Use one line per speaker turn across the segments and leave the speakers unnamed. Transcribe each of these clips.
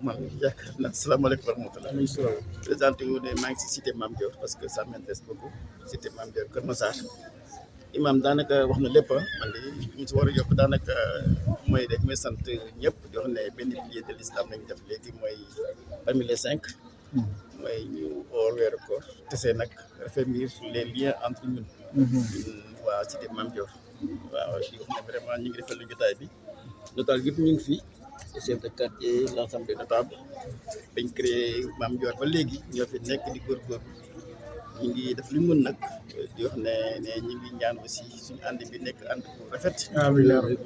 man yaakaar naa salaamaaleykum wa rahmatulah. Présenté wu ne maa ngi si cité Mame Dior parce que ça m'intéresse beaucoup cité Mame Dior Kër Massar. Imam daanaka wax na lépp man de ñu si war a yokk daanaka mooy rek may sant ñëpp di wax ne benn pilier de l'islam lañu def léegi mooy parmi les 5. mooy ñu woor weeru koor tese nag raffermir les liens entre ñun. waa cité Mame Dior. waaw di wax ne vraiment ñu ngi rafetlu jotaay bi. notable yëpp ñu ngi fi. chef de quartier l'ensemble des notables dañ créé Mame Dior ba léegi ñoo fi nekk di góorgóorlu ñu ngi def lu mën nag di wax ne ñu ngi ñaan aussi suñu ànd bi nekk ànd bu rafet.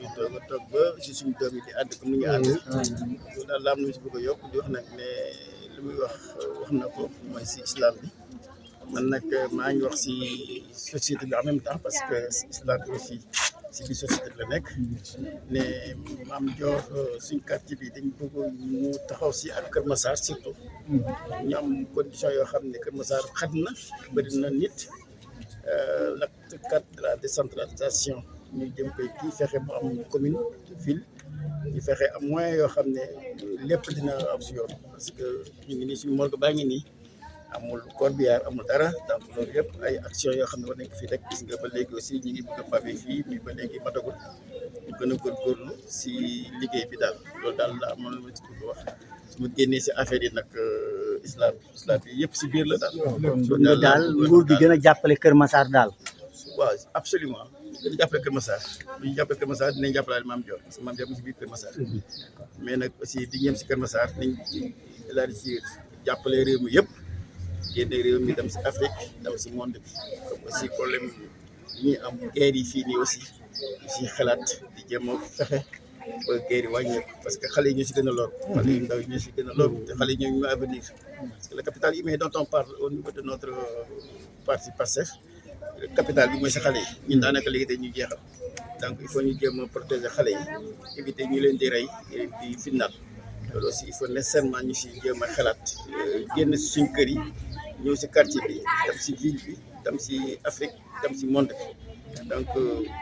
ñu toog ba si suñu doom yi di ànd comme ni ñu ànd. loolu daal la am na si bëgg a yokk di wax nag ne li muy wax na ko mooy si islam bi man nag maa ngi wax si société bi en même temps parce que islam bi aussi si biir société bi la nekk ne Mame Dior suñ quartier bi dañ bëgg mu taxaw si ak Kër Massar surtout ñu am condition yoo xam ne Kër Massar xat na bëri na nit l'acte 4 de la décentralisation ñu jëm koy kii fexe mu am commune de ville ñu fexe am moyen yoo xam ne lépp dina am si yoon parce que ñu ngi nii suñu morgue baa ngi nii amul corbillard amul dara donc loolu yëpp ay action yoo xam ne war nañ ko fii rek gis nga ba léegi aussi ñu ngi bëgg a pavé fii mais ba léegi matagul ñu gën a góorgóorlu si liggéey bi daal loolu daal la amoon lu ma ci bëgg wax su ma génnee si affaire yi nag islam bi yëpp si biir la daal.
daal nguur gi gën a jàppale Kër Massar daal.
waaw absolument gën a jàppale Kër Massar bu ñu jàppale Kër Massar dinañ jàppale Mame Dior parce que Mame Dior mu si biir Kër Massar mais nag aussi di ñëm si Kër Massar nañ élargir jàppale réew mi yëpp. génne réew mi dem si Afrique dem si monde bi comme aussi problème yi ñuy am guerre yi fii nii aussi si xalaat di jéem a fexe ba guerre yi wàññeeku parce que xale yi ñoo si gën a lor xale yu ndaw yi ñoo si gën a lor te xale yi ñoo ñu avenir parce que le capital humain dont on parle au niveau de notre parti Pastef capital bi mooy si xale yi ñun daanaka léegi dañuy jeexal donc il faut ñu jéem a protéger xale yi éviter ñu leen di rey di finnaal loolu aussi il faut nécessairement ñu si jéem a xalaat génn si suñ kër yi ñëw si quartier bi dem si ville bi dem si Afrique dem si monde bi donc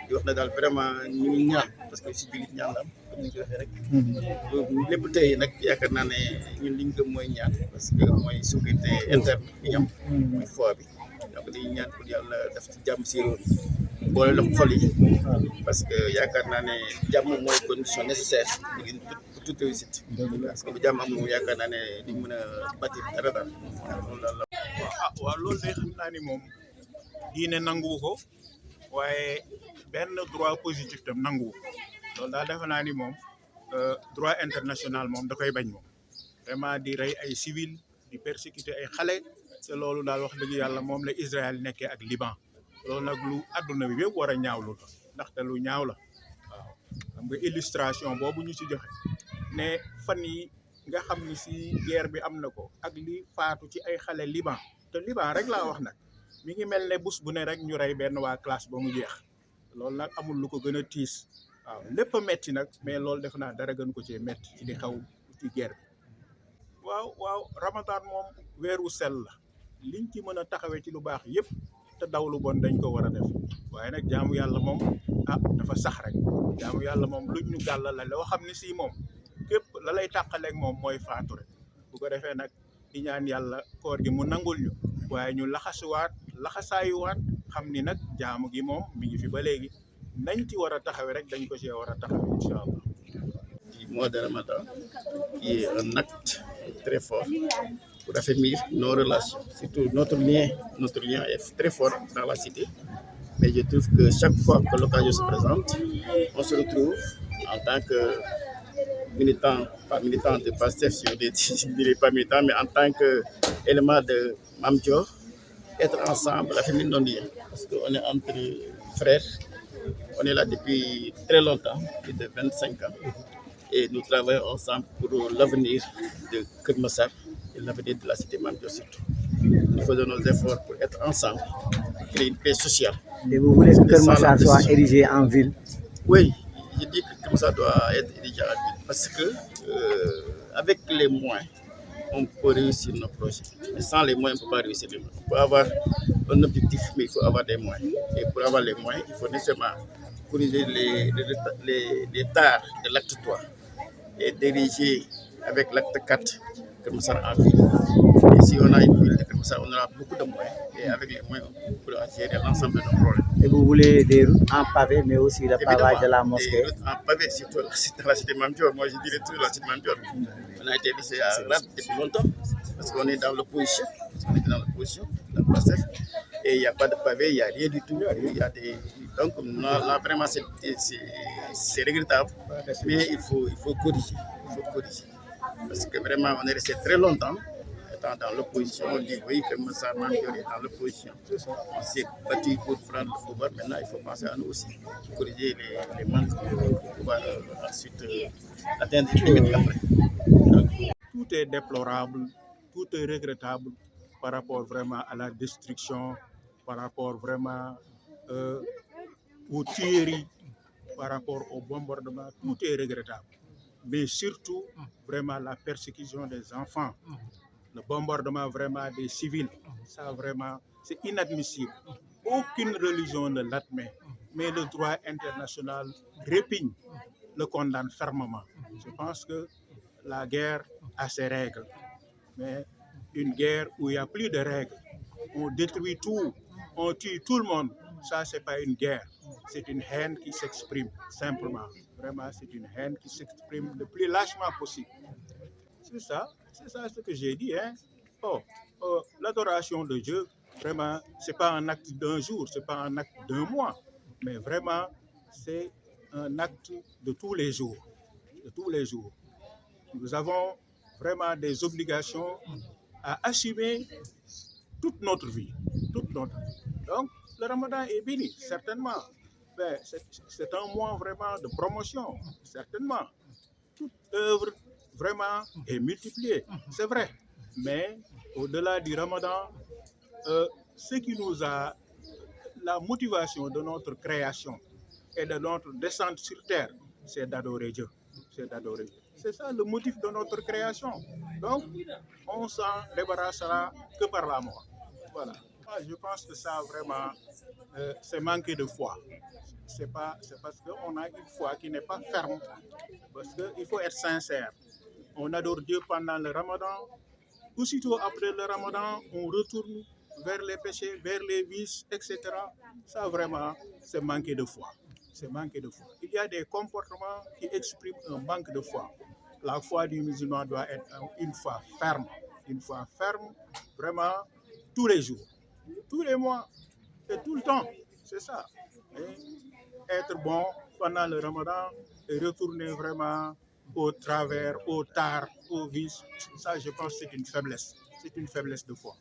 di wax na daal vraiment ñu ngi ñaan parce que si jullit ñaan la am comme ni ñu ko waxee rek. lépp tey nag yaakaar naa ne ñun li ñu gëm mooy ñaan parce que mooy sécurité interne bi ñu am. muy foi bi donc dañuy ñaan pour yàlla def ci jàmm si réew mi boole la xol yi parce que yaakaar naa ne jàmm mooy condition nécessaire pour toute réussite. parce que bu jàmm am moom yaakaar naa ne duñ mën a bâtir dara daal loolu daal la.
waaw loolu de xam naa ni moom diine nanguwu ko waaye benn droit positif tam nanguwu ko loolu daal defe naa ni moom droit international moom da koy bañ moom vraiment di rey ay civil di persécuter ay xale te loolu daal wax dëgg yàlla moom la Israël nekkee ak Liban loolu nag lu àdduna bi yëpp war a ñaawlu la ndaxte lu ñaaw la waaw xam nga illustration boobu ñu ci joxe ne fan yi nga xam ni si guerre bi am na ko ak li faatu ci ay xale Liban te Liban rek laa wax nag mi ngi mel ne bés bu ne rek ñu rey benn waa classe ba mu jeex loolu nag amul lu ko gën a tiis waaw lépp a metti nag mais loolu def naa dara gën ko cee metti ci di xaw ci guerre bi waaw Ramadan moom weeru sell la liñ ci mën a taxawee ci lu baax yëpp te daw lu bon dañ ko war a def waaye nag jaamu yàlla moom dafa sax rek jaamu yàlla moom luñ ñu gàll la loo xam ne si moom képp la lay tàqaleeg moom mooy faatu rek bu ko defee nag di ñaan yàlla koor gi mu nangul ñu waaye ñu laxasaayuwaat xam ni nag jaamu gi moom mi ngi fi ba léegi nañ ci war a taxawee rek dañ ko ci war a taxawee incha allah.
du mois de Ramadan qui est un acte très fort pour affermir nos relations surtout notre lien est très fort dans la cité mais je trouve que chaque fois que l'occasion se présente on se retrouve en tant que pas militant de Pastef, je ne dirais pas militant, mais en tant qu'élément de Mame Dior, être ensemble, la famille non liée. Parce qu'on est entre frères, on est là depuis très longtemps, plus de 25 ans. Et nous travaillons ensemble pour l'avenir de Kër Massar et l'avenir de la cité Mame Dior surtout. Nous faisons nos efforts pour être ensemble, pour créer une paix sociale.
Et vous voulez que Kër Massar soit érigé en ville?
Oui, je dis que Kër Massar doit être érigé en ville. Parce que avec les moyens, on peut réussir nos projets. Mais sans les moyens, on ne peut pas réussir. On peut avoir un objectif, mais il faut avoir des moyens. Et pour avoir les moyens, il faut nécessairement corriger les tares de l'acte 3 et diriger avec l'acte 4 que nous sommes en ville. Et si on a une ville de Kermassar, on aura beaucoup de moyens. Et avec les moyens, on pourra gérer l'ensemble de nos problèmes.
Et vous voulez des routes en pavé, mais aussi le pavage de la
Des
mosquée.
routes en pavé, surtout dans la cité Mamdior. Moi, je dirais tout la cité Mamdior. On a été laissé à rate depuis longtemps parce qu'on est dans l'opposition. La PASTEF. Et il n'y a pas de pavé, il n'y a rien du tout. Il y a des... Donc, là, vraiment, c'est regrettable. Mais il faut corriger. Parce que vraiment, on est resté très longtemps étant dans l'opposition. On dit oui, que Moussa Mamdior est dans l'opposition. On s'est battu pour prendre le pouvoir. Maintenant, il faut penser à nous aussi. Corriger les manques pour pouvoir ensuite atteindre les limites après.
Tout est déplorable, tout est regrettable par rapport vraiment à la destruction, par rapport vraiment aux tueries, par rapport au bombardement, tout est regrettable. Mais surtout, vraiment la persécution des enfants, le bombardement vraiment des civils, ça vraiment, c'est inadmissible. Aucune religion ne l'admet, mais le droit international répugne, le condamne fermement. Je pense que la guerre a ses règles, mais une guerre où il n'y a plus de règles, on détruit tout, on tue tout le monde, ça c'est pas une guerre, c'est une haine qui s'exprime simplement. Vraiment, c'est une haine qui s'exprime le plus lâchement possible. C'est ça ce que j'ai dit. Hein. L'adoration de Dieu, vraiment, c'est pas un acte d'un jour, c'est pas un acte d'un mois, mais vraiment, c'est un acte de tous les jours, de tous les jours. Nous avons vraiment des obligations à assumer toute notre vie, toute notre vie. Donc, le Ramadan est béni, certainement. Ben, c'est un mois vraiment de promotion, certainement. Toute œuvre vraiment est multipliée, c'est vrai. Mais au-delà du Ramadan, ce qui nous a la motivation de notre création et de notre descente sur terre, c'est d'adorer Dieu. C'est d'adorer Dieu. C'est ça le motif de notre création. Donc, on s'en débarrassera que par la mort. Voilà. Moi, je pense que ça, vraiment, c'est manquer de foi. C'est parce qu'on a une foi qui n'est pas ferme. Parce qu'il faut être sincère. On adore Dieu pendant le Ramadan. Aussitôt après le Ramadan, on retourne vers les péchés, vers les vices, etc. Ça, vraiment, c'est manquer de foi. C'est manquer de foi. Il y a des comportements qui expriment un manque de foi. La foi du musulman doit être une foi ferme. Une foi ferme, vraiment, tous les jours, tous les mois et tout le temps. C'est ça. Et être bon pendant le Ramadan et retourner vraiment au travers, au tard, au vice, ça, je pense que c'est une faiblesse. C'est une faiblesse de foi.